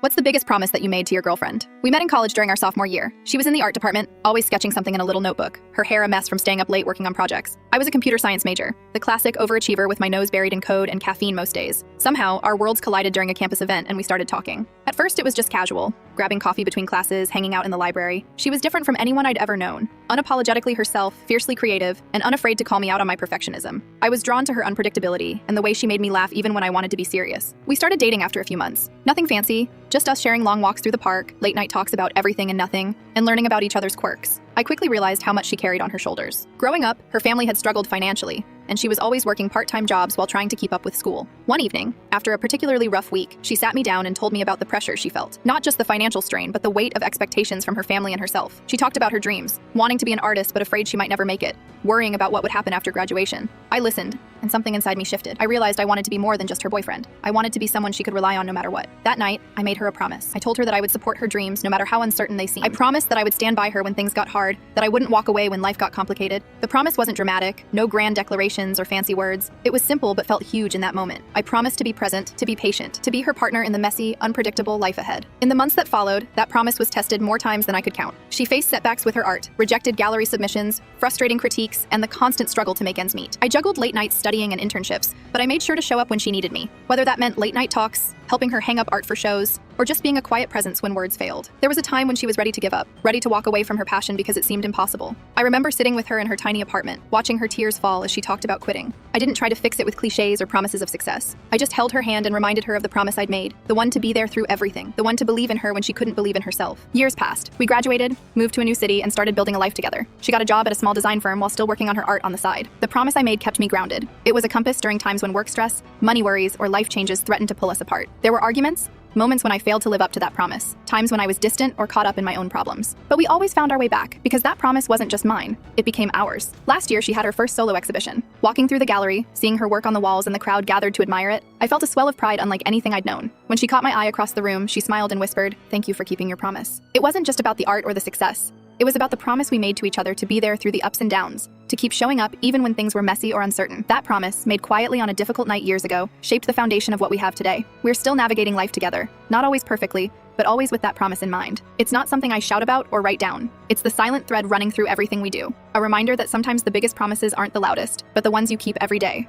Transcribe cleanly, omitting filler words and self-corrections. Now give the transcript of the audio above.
What's the biggest promise that you made to your girlfriend? We met in college during our sophomore year. She was in the art department, always sketching something in a little notebook, her hair a mess from staying up late working on projects. I was a computer science major, the classic overachiever with my nose buried in code and caffeine most days. Somehow, our worlds collided during a campus event and we started talking. At first, it was just casual, grabbing coffee between classes, hanging out in the library. She was different from anyone I'd ever known, unapologetically herself, fiercely creative, and unafraid to call me out on my perfectionism. I was drawn to her unpredictability and the way she made me laugh even when I wanted to be serious. We started dating after a few months. Nothing fancy, just us sharing long walks through the park, late night talks about everything and nothing, and learning about each other's quirks. I quickly realized how much she carried on her shoulders. Growing up, her family had struggled financially, and she was always working part-time jobs while trying to keep up with school. One evening, after a particularly rough week, she sat me down and told me about the pressure she felt. Not just the financial strain, but the weight of expectations from her family and herself. She talked about her dreams, wanting to be an artist but afraid she might never make it, worrying about what would happen after graduation. I listened, and something inside me shifted. I realized I wanted to be more than just her boyfriend. I wanted to be someone she could rely on no matter what. That night, I made her a promise. I told her that I would support her dreams no matter how uncertain they seemed. I promised that I would stand by her when things got hard, that I wouldn't walk away when life got complicated. The promise wasn't dramatic, no grand declarations or fancy words. It was simple but felt huge in that moment. I promised to be present, to be patient, to be her partner in the messy, unpredictable life ahead. In the months that followed, that promise was tested more times than I could count. She faced setbacks with her art, rejected gallery submissions, frustrating critiques, and the constant struggle to make ends meet. I juggled late nights studying and internships, but I made sure to show up when she needed me, whether that meant late night talks, helping her hang up art for shows, or just being a quiet presence when words failed. There was a time when she was ready to give up, ready to walk away from her passion because it seemed impossible. I remember sitting with her in her tiny apartment, watching her tears fall as she talked about quitting. I didn't try to fix it with cliches or promises of success. I just held her hand and reminded her of the promise I'd made, the one to be there through everything, the one to believe in her when she couldn't believe in herself. Years passed. We graduated, moved to a new city, and started building a life together. She got a job at a small design firm while still working on her art on the side. The promise I made kept me grounded. It was a compass during times when work stress, money worries, or life changes threatened to pull us apart. There were arguments, moments when I failed to live up to that promise, times when I was distant or caught up in my own problems. But we always found our way back, because that promise wasn't just mine, it became ours. Last year, she had her first solo exhibition. Walking through the gallery, seeing her work on the walls and the crowd gathered to admire it, I felt a swell of pride unlike anything I'd known. When she caught my eye across the room, she smiled and whispered, "Thank you for keeping your promise." It wasn't just about the art or the success. It was about the promise we made to each other to be there through the ups and downs, to keep showing up even when things were messy or uncertain. That promise, made quietly on a difficult night years ago, shaped the foundation of what we have today. We're still navigating life together, not always perfectly, but always with that promise in mind. It's not something I shout about or write down. It's the silent thread running through everything we do. A reminder that sometimes the biggest promises aren't the loudest, but the ones you keep every day.